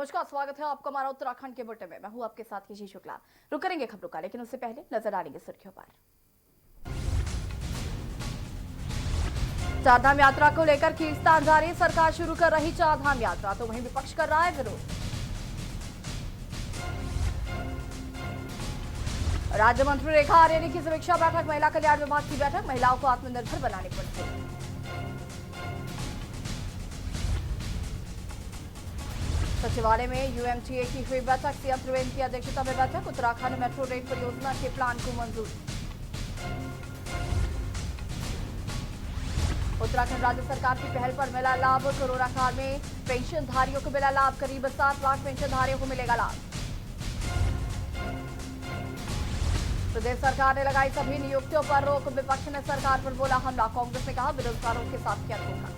नमस्कार, स्वागत है आपका हमारा उत्तराखंड के बुलेटिन में। मैं हूं आपके साथ हिजी शुक्ला। रुक करेंगे खबरों का, लेकिन उससे पहले नजर डालेंगे सुर्खियों पर। चारधाम यात्रा को लेकर खींचतान जारी, सरकार शुरू कर रही चारधाम यात्रा, तो वहीं विपक्ष कर रहा है विरोध। राज्य मंत्री रेखा आर्य की समीक्षा बैठक, महिला कल्याण विभाग की बैठक, महिलाओं को आत्मनिर्भर बनाने पर जोर। सचिवालय में यूएमटीए की हुई बैठक, सीएम त्रिवेंद्र की अध्यक्षता में बैठक, उत्तराखंड मेट्रो रेल परियोजना के प्लान को मंजूरी। उत्तराखंड राज्य सरकार की पहल पर मिला लाभ, कोरोना काल में पेंशनधारियों को मिला लाभ, करीब 7 लाख पेंशनधारियों को मिलेगा लाभ। प्रदेश सरकार ने लगाई सभी नियुक्तियों पर रोक, विपक्ष ने सरकार पर बोला हमला, कांग्रेस ने कहा बेरोजगारों के साथ किया धोखा।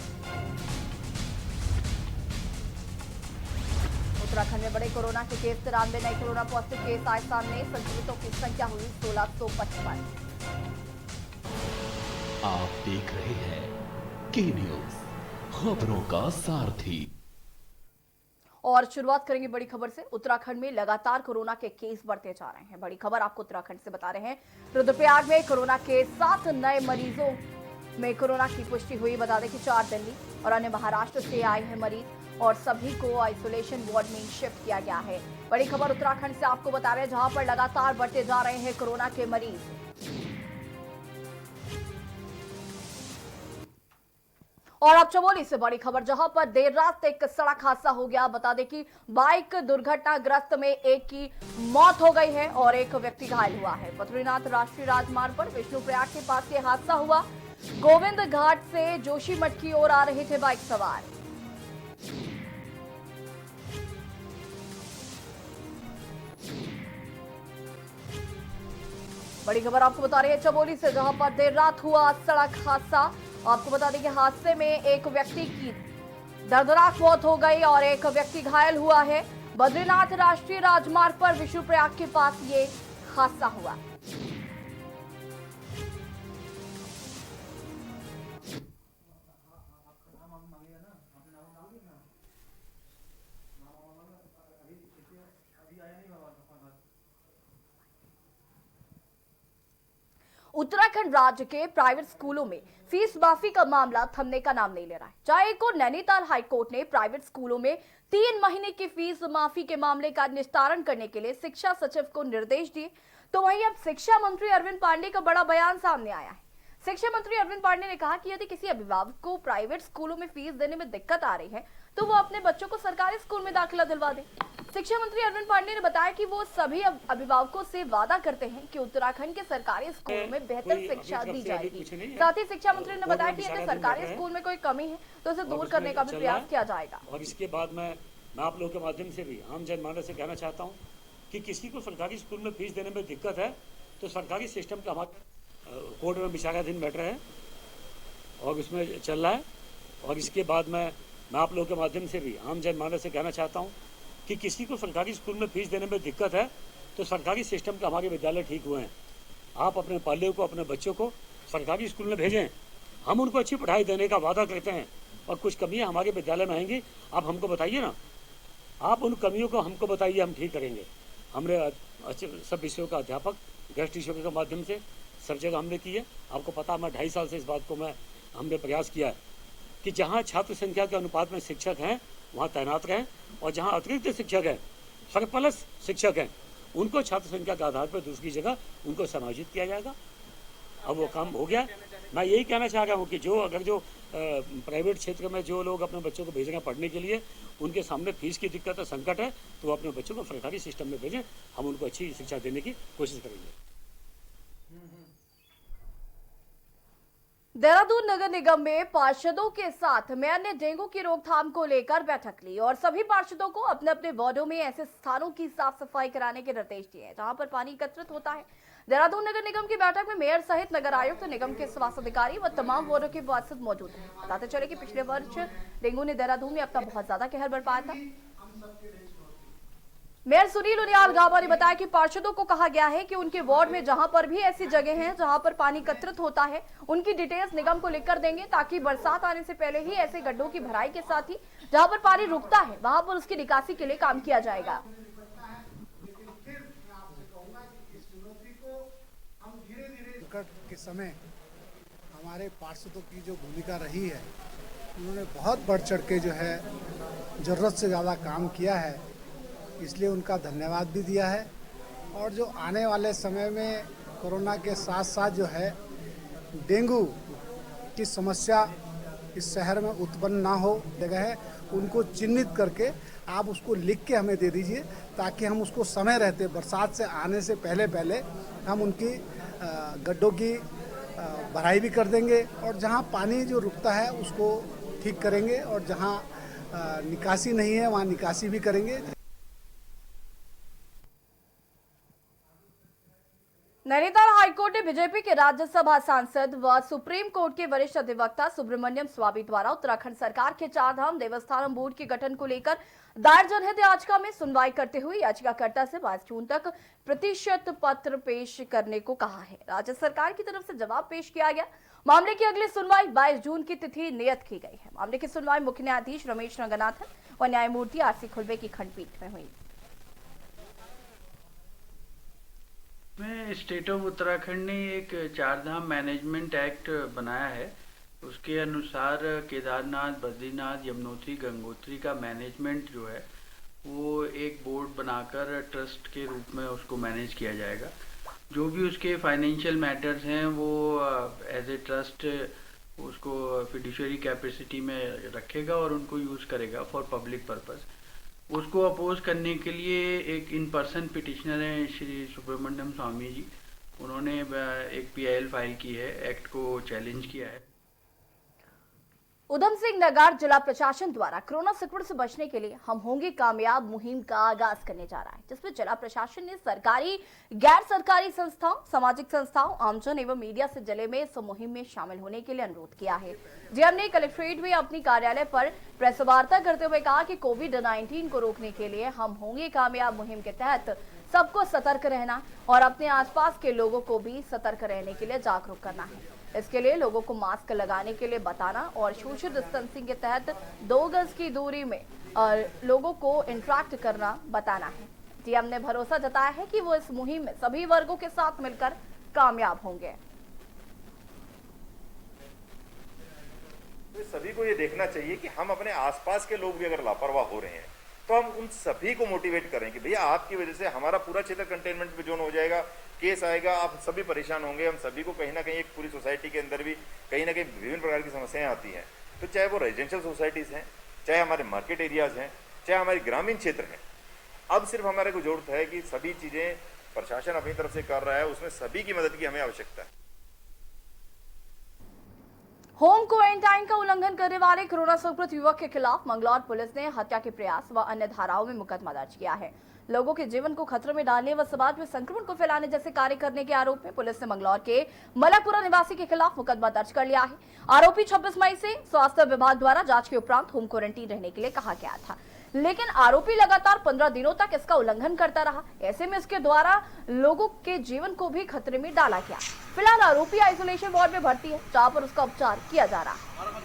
उत्तराखंड में बड़े कोरोना के केस, 93 नए कोरोना पॉजिटिव केस आए सामने, संक्रमितों की संख्या हुई 1655। आप देख रहे हैं के न्यूज, खबरों का सारथी। और शुरुआत करेंगे बड़ी खबर से। उत्तराखंड में लगातार कोरोना के केस बढ़ते जा रहे हैं। बड़ी खबर आपको उत्तराखंड से बता रहे हैं। रुद्रप्रयाग में कोरोना के 7 नए मरीजों में कोरोना की पुष्टि हुई। बता दें कि 4 दिल्ली और अन्य महाराष्ट्र से आए हैं मरीज और सभी को आइसोलेशन वार्ड में शिफ्ट किया गया है। बड़ी खबर उत्तराखंड से आपको बता रहे हैं, जहां पर लगातार बढ़ते जा रहे हैं कोरोना के मरीज। और अब चमोली से बड़ी खबर, जहां पर देर रात एक सड़क हादसा हो गया। बता दें कि बाइक दुर्घटनाग्रस्त में एक की मौत हो गई है और एक व्यक्ति घायल हुआ है। बद्रीनाथ राष्ट्रीय राजमार्ग पर विष्णुप्रयाग के पास ये हादसा हुआ। गोविंद घाट से जोशीमठ की ओर आ रहे थे बाइक सवार। बड़ी खबर आपको बता रही है चमोली से, जहां पर देर रात हुआ सड़क हादसा। आपको बता दें कि हादसे में एक व्यक्ति की दर्दनाक मौत हो गई और एक व्यक्ति घायल हुआ है। बद्रीनाथ राष्ट्रीय राजमार्ग पर विष्णुप्रयाग के पास ये हादसा हुआ। उत्तराखंड राज्य के प्राइवेट स्कूलों में फीस माफी का मामला थमने का नाम नहीं ले रहा है। चाहे को नैनीताल हाईकोर्ट ने प्राइवेट स्कूलों में 3 महीने की फीस माफी के मामले का निस्तारण करने के लिए शिक्षा सचिव को निर्देश दिए, तो वहीं अब शिक्षा मंत्री अरविंद पांडे का बड़ा बयान सामने आया है। शिक्षा मंत्री अरविंद पांडे ने कहा कि यदि किसी अभिभावक को प्राइवेट स्कूलों में फीस देने में दिक्कत आ रही है तो वो अपने बच्चों को सरकारी स्कूल में दाखिला दिलवा दे। शिक्षा मंत्री अरविंद पांडे ने बताया कि वो सभी अभिभावकों से वादा करते हैं कि उत्तराखंड के सरकारी स्कूलों में बेहतर शिक्षा दी जाएगी। साथ ही शिक्षा मंत्री ने बताया कि यदि सरकारी स्कूल में कोई कमी है तो उसे दूर करने का भी प्रयास किया जाएगा। और इसके बाद मैं आप लोगों के माध्यम से भी आम जनमानस से कहना चाहता हूँ कि किसी को सरकारी स्कूल में फीस देने में दिक्कत है तो सरकारी सिस्टम का हमारे कोर्ट में विचाराधीन मैटर है और उसमें चल रहा है। और इसके बाद मैं आप लोगों के माध्यम से भी आम जनमानस से कहना चाहता हूँ कि किसी को सरकारी स्कूल में फीस देने में दिक्कत है तो सरकारी सिस्टम के हमारे विद्यालय ठीक हुए हैं। आप अपने पाले को, अपने बच्चों को सरकारी स्कूल में भेजें। हम उनको अच्छी पढ़ाई देने का वादा करते हैं और कुछ कमियां हमारे विद्यालय में आएंगी, आप हमको बताइए ना, आप उन कमियों को हमको बताइए, हम ठीक करेंगे। हमने अच्छे सब विषयों का अध्यापक गेस्ट टीचरों के माध्यम से सब जगह हमने की है। आपको पता, मैं 2.5 साल से इस बात को हमने प्रयास किया है कि जहाँ छात्र संख्या के अनुपात में शिक्षक हैं वहाँ तैनात रहें और जहाँ अतिरिक्त शिक्षक हैं, सरप्लस शिक्षक हैं, उनको छात्र संख्या के आधार पर दूसरी जगह उनको समायोजित किया जाएगा। अब वो काम हो गया। मैं यही कहना चाह रहा हूँ कि जो प्राइवेट क्षेत्र में जो लोग अपने बच्चों को भेज रहे हैं पढ़ने के लिए, उनके सामने फीस की दिक्कत है, संकट है, तो वो अपने बच्चों को सरकारी सिस्टम में भेजें। हम उनको अच्छी शिक्षा देने की कोशिश करेंगे। देहरादून नगर निगम में पार्षदों के साथ मेयर ने डेंगू की रोकथाम को लेकर बैठक ली और सभी पार्षदों को अपने अपने वार्डों में ऐसे स्थानों की साफ सफाई कराने के निर्देश दिए जहां पर पानी एकत्रित होता है। देहरादून नगर निगम की बैठक में मेयर सहित नगर आयुक्त, निगम के स्वास्थ्य अधिकारी व तमाम वार्डों के पार्षद मौजूद हैं। बताते चले कि पिछले वर्ष डेंगू ने देहरादून में अपना बहुत ज्यादा कहर बरपाया था। मेयर सुनील उनियाल गाबा ने बताया कि पार्षदों को कहा गया है कि उनके वार्ड में जहां पर भी ऐसी जगह हैं जहां पर पानी एकत्रित होता है उनकी डिटेल्स निगम को लिखकर देंगे, ताकि बरसात आने से पहले ही ऐसे गड्ढों की भराई के साथ ही जहां पर पानी रुकता है वहां पर उसकी निकासी के लिए काम किया जाएगा। संकट के समय हमारे पार्षदों की जो भूमिका रही है, उन्होंने बहुत बढ़ चढ़ के जो है जरूरत से ज़्यादा काम किया है, इसलिए उनका धन्यवाद भी दिया है। और जो आने वाले समय में कोरोना के साथ साथ जो है डेंगू की समस्या इस शहर में उत्पन्न ना हो, जगह है उनको चिन्हित करके आप उसको लिख के हमें दे दीजिए, ताकि हम उसको समय रहते बरसात से आने से पहले हम उनकी गड्ढों की भराई भी कर देंगे, और जहां पानी जो रुकता है उसको ठीक करेंगे, और जहां निकासी नहीं है वहां निकासी भी करेंगे। नैनीताल हाईकोर्ट ने बीजेपी के राज्यसभा सांसद व सुप्रीम कोर्ट के वरिष्ठ अधिवक्ता सुब्रमण्यम स्वामी द्वारा उत्तराखंड सरकार के चारधाम देवस्थानम बोर्ड के गठन को लेकर दायर जनहित याचिका में सुनवाई करते हुए याचिकाकर्ता से 22 जून तक प्रतिशत पत्र पेश करने को कहा है। राज्य सरकार की तरफ से जवाब पेश किया गया। मामले की अगली सुनवाई 22 जून की तिथि नियत की गई है। मामले की सुनवाई मुख्य न्यायाधीश रमेश रंगनाथन व न्यायमूर्ति आरसी खुल्बे की खंडपीठ में हुई। में स्टेट ऑफ उत्तराखंड ने एक चारधाम मैनेजमेंट एक्ट बनाया है। उसके अनुसार केदारनाथ, बद्रीनाथ, यमुनोत्री, गंगोत्री का मैनेजमेंट जो है वो एक बोर्ड बनाकर ट्रस्ट के रूप में उसको मैनेज किया जाएगा। जो भी उसके फाइनेंशियल मैटर्स हैं वो एज ए ट्रस्ट उसको फिड्यूशियरी कैपेसिटी में रखेगा और उनको यूज़ करेगा फॉर पब्लिक पर्पस। उसको अपोज करने के लिए एक इन पर्सन पिटिशनर हैं श्री सुब्रमण्यम स्वामी जी, उन्होंने एक PIL फाइल की है, एक्ट को चैलेंज किया है। उधम सिंह नगर जिला प्रशासन द्वारा कोरोना संक्रमण से बचने के लिए हम होंगे कामयाब मुहिम का आगाज करने जा रहा है, जिसमें जिला प्रशासन ने सरकारी, गैर सरकारी संस्थाओं, सामाजिक संस्थाओं, आमजन एवं मीडिया से जिले में इस मुहिम में शामिल होने के लिए अनुरोध किया है। डीएम ने कलेक्ट्रेट में अपनी कार्यालय पर प्रेस वार्ता करते हुए कहा कि कोविड-19 को रोकने के लिए हम होंगे कामयाब मुहिम के तहत सबको सतर्क रहना और अपने आसपास के लोगों को भी सतर्क रहने के लिए जागरूक करना है। इसके लिए लोगों को मास्क लगाने के लिए बताना और सोशल डिस्टेंसिंग के तहत 2 गज की दूरी में और लोगों को इंटरेक्ट करना बताना है। डीएम ने भरोसा जताया है कि वो इस मुहिम में सभी वर्गों के साथ मिलकर कामयाब होंगे। तो सभी को ये देखना चाहिए कि हम अपने आसपास के लोग भी अगर लापरवाह हो रहे हैं तो हम उन सभी को मोटिवेट करें कि भैया आपकी वजह से हमारा पूरा क्षेत्र कंटेनमेंट जोन हो जाएगा, केस आएगा, आप सभी परेशान होंगे। हम सभी को कहीं ना कहीं एक पूरी सोसाइटी के अंदर भी कहीं ना कहीं विभिन्न प्रकार की समस्याएं आती हैं, तो चाहे वो रेजिडेंशियल सोसाइटीज़ हैं, चाहे हमारे मार्केट एरियाज़ हैं, चाहे हमारे ग्रामीण क्षेत्र हैं। अब सिर्फ हमारे को जरूरत है कि सभी चीज़ें प्रशासन अपनी तरफ से कर रहा है, उसमें सभी की मदद की हमें आवश्यकता है। होम क्वारंटाइन का उल्लंघन करने वाले कोरोना संक्रमित युवक के खिलाफ मंगलौर पुलिस ने हत्या के प्रयास व अन्य धाराओं में मुकदमा दर्ज किया है। लोगों के जीवन को खतरे में डालने व समाज में संक्रमण को फैलाने जैसे कार्य करने के आरोप में पुलिस ने मंगलौर के मलकपुरा निवासी के खिलाफ मुकदमा दर्ज कर लिया है। आरोपी 26 मई से स्वास्थ्य विभाग द्वारा जांच के उपरांत होम क्वारंटीन रहने के लिए कहा गया था, लेकिन आरोपी लगातार 15 दिनों तक इसका उल्लंघन करता रहा। ऐसे में इसके द्वारा लोगों के जीवन को भी खतरे में डाला गया। फिलहाल आरोपी आइसोलेशन वार्ड में भर्ती है, जहां पर उसका उपचार किया जा रहा है।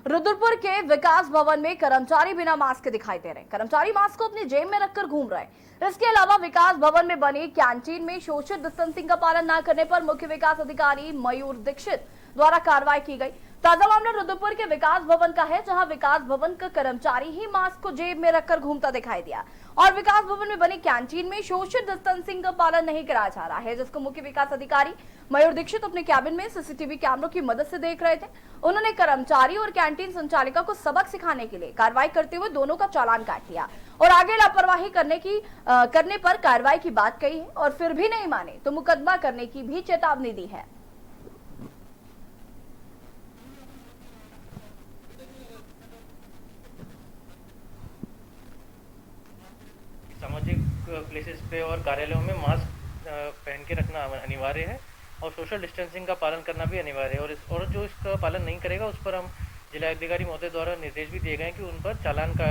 रुद्रपुर के विकास भवन में कर्मचारी बिना मास्क के दिखाई दे रहे हैं। कर्मचारी मास्क को अपनी जेब में रखकर घूम रहे हैं। इसके अलावा विकास भवन में बनी कैंटीन में सोशल डिस्टेंसिंग का पालन न करने पर मुख्य विकास अधिकारी मयूर दीक्षित द्वारा कार्रवाई की गई। ताजा मामला रुद्रपुर के विकास भवन का है, जहां विकास भवन का कर्मचारी ही मास्क को जेब में रखकर घूमता दिखाई दिया और विकास भवन में बनी कैंटीन में सोशल डिस्टेंसिंग का पालन नहीं कराया जा रहा है, जिसको मुख्य विकास अधिकारी मयूर दीक्षित अपने कैबिन में सीसीटीवी कैमरों की मदद से देख रहे थे। उन्होंने कर्मचारी और कैंटीन संचालिका को सबक सिखाने के लिए कार्रवाई करते हुए दोनों का चालान काट लिया और आगे लापरवाही करने पर कार्रवाई की बात कही है और फिर भी नहीं माने तो मुकदमा करने की भी चेतावनी दी है। सामाजिक प्लेसेस पे और कार्यालयों में मास्क पहन के रखना अनिवार्य है और सोशल डिस्टेंसिंग का पालन करना भी अनिवार्य है। और जो इसका पालन नहीं करेगा उस पर हम जिलाधिकारी महोदय द्वारा निर्देश भी दिए गए हैं कि उन पर चालान का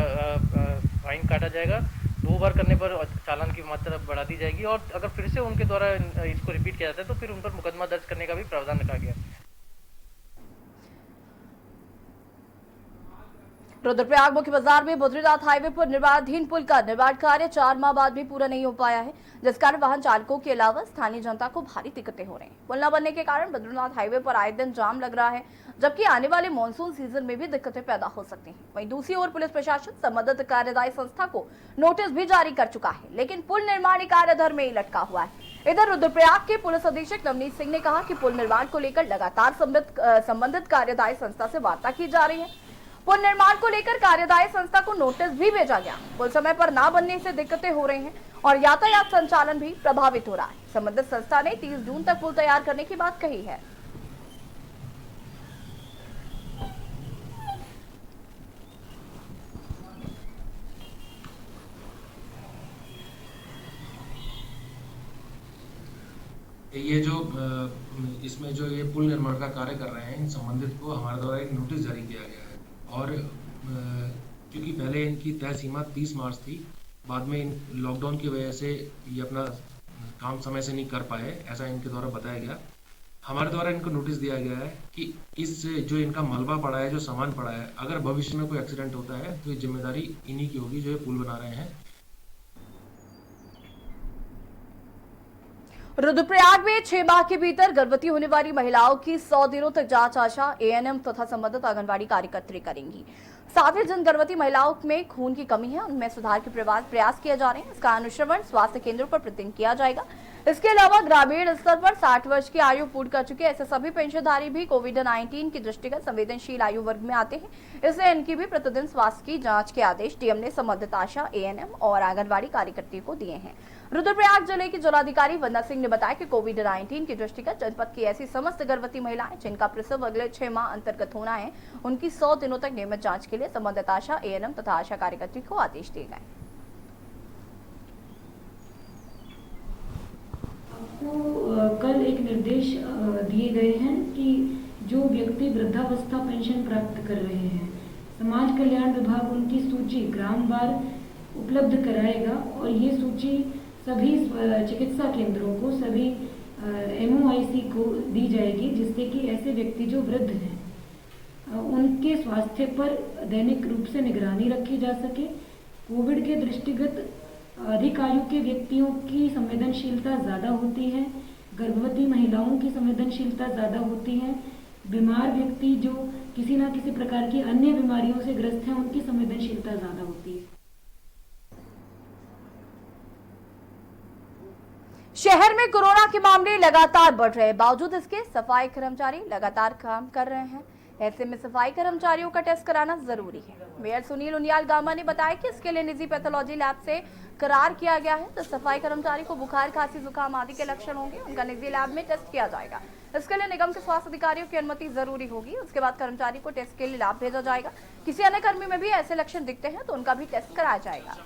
फाइन काटा जाएगा। 2 बार करने पर चालान की मात्रा बढ़ा दी जाएगी और अगर फिर से उनके द्वारा इसको रिपीट किया जाता है तो फिर उन पर मुकदमा दर्ज करने का भी प्रावधान रखा गया है। रुद्रप्रयाग मुख्य बाजार में बद्रीनाथ हाईवे पर निर्माणाधीन पुल का निर्माण कार्य 4 माह बाद भी पूरा नहीं हो पाया है, जिस कारण वाहन चालकों के अलावा स्थानीय जनता को भारी दिक्कतें हो रही हैं। पुल न बनने के कारण बद्रीनाथ हाईवे पर आए दिन जाम लग रहा है, जबकि आने वाले मानसून सीजन में भी दिक्कतें पैदा हो सकती हैं। वहीं दूसरी ओर पुलिस प्रशासन संबंधित कार्यदायी संस्था को नोटिस भी जारी कर चुका है, लेकिन पुल निर्माण कार्य धर में ही लटका हुआ है। इधर रुद्रप्रयाग के पुलिस अधीक्षक नवनीत सिंह ने कहा कि पुल निर्माण को लेकर लगातार संबंधित कार्यदायी संस्था से वार्ता की जा रही है। पुल निर्माण को लेकर कार्यदायी संस्था को नोटिस भी भेजा गया। पुल समय पर ना बनने से दिक्कतें हो रही हैं और यातायात संचालन भी प्रभावित हो रहा है। संबंधित संस्था ने 30 जून तक पुल तैयार करने की बात कही है। ये जो इसमें जो ये पुल निर्माण का कार्य कर रहे हैं, इन संबंधित को हमारे द्वारा एक नोटिस जारी किया गया है और क्योंकि पहले इनकी तय सीमा 30 मार्च थी, बाद में इन लॉकडाउन की वजह से ये अपना काम समय से नहीं कर पाए, ऐसा इनके द्वारा बताया गया। हमारे द्वारा इनको नोटिस दिया गया है कि इस जो इनका मलबा पड़ा है, जो सामान पड़ा है, अगर भविष्य में कोई एक्सीडेंट होता है तो ये जिम्मेदारी इन्हीं की होगी जो ये पुल बना रहे हैं। रुद्रप्रयाग में 6 माह के भीतर गर्भवती होने वाली महिलाओं की 100 दिनों तक जांच आशा एएनएम तथा संबंधित आंगनबाड़ी कार्यकर्त्री करेंगी। साथ ही जिन गर्भवती महिलाओं में खून की कमी है उनमें सुधार के प्रयास किए जा रहे हैं। इसका अनुश्रवण स्वास्थ्य केंद्रों पर प्रतिदिन किया जाएगा। इसके अलावा ग्रामीण स्तर पर 60 वर्ष की आयु पूर्ण कर चुके ऐसे सभी पेंशनधारी भी कोविड-19 की दृष्टिगत संवेदनशील आयु वर्ग में आते हैं, इसलिए इनकी भी प्रतिदिन स्वास्थ्य की जांच के आदेश डीएम ने संबंधित आशा एएनएम और आंगनबाड़ी कार्यकर्ती को दिए हैं। रुद्रप्रयाग जिले की जिलाधिकारी वंदना सिंह ने बताया कि कोविड-19 की दृष्टिगत जनपद की ऐसी समस्त गर्भवती महिलाएं जिनका प्रसव अगले 6 माह अंतर्गत होना है, उनकी 100 दिनों तक नियमित जांच के लिए संबंधित आशा एएनएम तथा आशा कार्यकर्ती को आदेश दिए गए। आपको कल एक निर्देश दिए गए हैं कि जो व्यक्ति वृद्धावस्था पेंशन प्राप्त कर रहे हैं, समाज कल्याण विभाग उनकी सूची ग्रामवार उपलब्ध कराएगा और ये सूची सभी चिकित्सा केंद्रों को, सभी एमओआईसी को दी जाएगी, जिससे कि ऐसे व्यक्ति जो वृद्ध हैं उनके स्वास्थ्य पर दैनिक रूप से निगरानी रखी जा सके। कोविड के दृष्टिगत अधिक आयु के व्यक्तियों की संवेदनशीलता ज़्यादा होती है, गर्भवती महिलाओं की संवेदनशीलता ज़्यादा होती है, बीमार व्यक्ति जो किसी न किसी प्रकार की अन्य बीमारियों से ग्रस्त हैं उनकी संवेदनशीलता ज़्यादा होती है। शहर में कोरोना के मामले लगातार बढ़ रहे हैं, बावजूद इसके सफाई कर्मचारी लगातार काम कर रहे हैं। ऐसे में सफाई कर्मचारियों का टेस्ट कराना जरूरी है। मेयर सुनील उनियाल गामा ने बताया कि इसके लिए निजी पैथोलॉजी लैब से करार किया गया है। तो सफाई कर्मचारी को बुखार, खांसी, जुकाम आदि के लक्षण होंगे, उनका निजी लैब में टेस्ट किया जाएगा। इसके लिए निगम के स्वास्थ्य अधिकारियों की अनुमति जरूरी होगी। उसके बाद कर्मचारी को टेस्ट के लिए लैब भेजा जाएगा। किसी अन्य कर्मी में भी ऐसे लक्षण दिखते हैं तो उनका भी टेस्ट कराया जाएगा।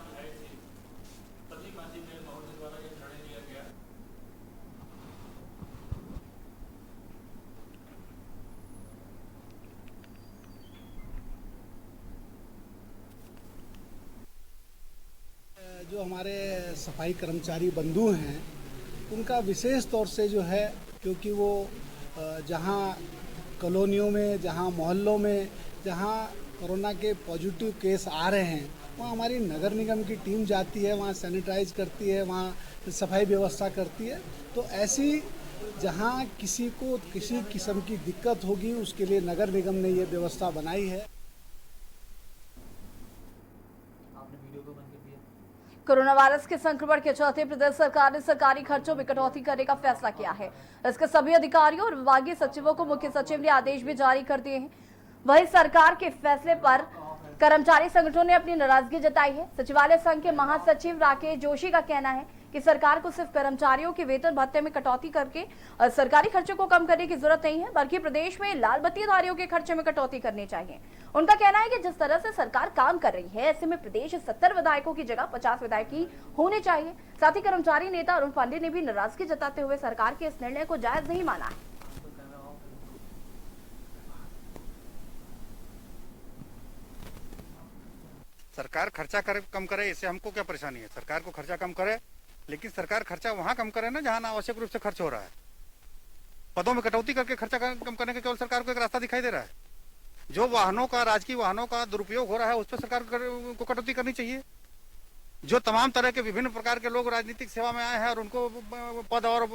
जो हमारे सफाई कर्मचारी बंधु हैं उनका विशेष तौर से जो है, क्योंकि वो जहाँ कॉलोनियों में, जहाँ मोहल्लों में जहाँ कोरोना के पॉजिटिव केस आ रहे हैं वहाँ हमारी नगर निगम की टीम जाती है, वहाँ सैनिटाइज करती है, वहाँ सफाई व्यवस्था करती है। तो ऐसी जहाँ किसी को किसी किस्म की दिक्कत होगी उसके लिए नगर निगम ने ये व्यवस्था बनाई है। कोरोना वायरस के संक्रमण के चलते प्रदेश सरकार ने सरकारी खर्चों में कटौती करने का फैसला किया है। इसके सभी अधिकारियों और विभागीय सचिवों को मुख्य सचिव ने आदेश भी जारी कर दिए हैं। वहीं सरकार के फैसले पर कर्मचारी संगठनों ने अपनी नाराजगी जताई है। सचिवालय संघ के महासचिव राकेश जोशी का कहना है कि सरकार को सिर्फ कर्मचारियों के वेतन भत्ते में कटौती करके सरकारी खर्चे को कम करने की जरूरत नहीं है, बल्कि प्रदेश में लाल बत्तीधारियों के खर्चे में कटौती करनी चाहिए। उनका कहना है कि जिस तरह से सरकार काम कर रही है, ऐसे में प्रदेश 70 विधायकों की जगह 50 विधायक ही होने चाहिए। साथ ही कर्मचारी नेता अरुण पांडे ने भी नाराजगी जताते हुए सरकार के इस निर्णय को जायज नहीं माना है। सरकार खर्चा कम करे, इससे हमको क्या परेशानी है? सरकार को खर्चा कम करे, लेकिन सरकार खर्चा वहां कम करे ना जहां अनावश्यक रूप से खर्च हो रहा है। पदों में कटौती करके खर्चा कम करने का केवल सरकार को एक रास्ता दिखाई दे रहा है। जो वाहनों का, राजकीय वाहनों का दुरुपयोग हो रहा है, उस पर सरकार को कटौती करनी चाहिए। जो तमाम तरह के विभिन्न प्रकार के लोग राजनीतिक सेवा में आए हैं और उनको पद और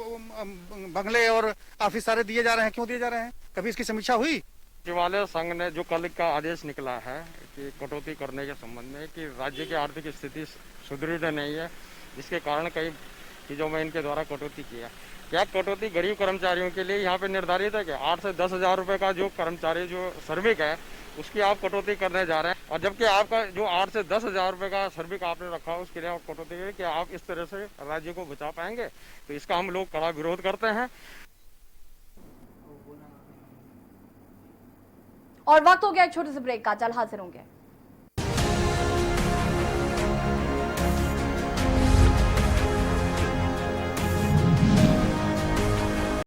बंगले और ऑफिस सारे दिए जा रहे हैं, क्यों दिए जा रहे हैं? कभी इसकी समीक्षा हुई? सचिवालय संघ ने जो कल का आदेश निकला है कि कटौती करने के संबंध में कि राज्य की आर्थिक स्थिति सुदृढ़ नहीं है, जिसके कारण कई चीज़ों में इनके द्वारा कटौती किया। क्या कटौती गरीब कर्मचारियों के लिए यहाँ पे निर्धारित है कि 8 से 10 हज़ार रुपये का जो कर्मचारी जो श्रमिक है उसकी आप कटौती करने जा रहे हैं, और जबकि आपका जो 8 से 10 हज़ार रुपये का श्रमिक आपने रखा है उसके लिए आप कटौती करें, क्या आप इस तरह से राज्य को बचा पाएंगे? तो इसका हम लोग कड़ा विरोध करते हैं। और वक्त हो गया एक छोटे से ब्रेक का, जल्द हाजिर होंगे।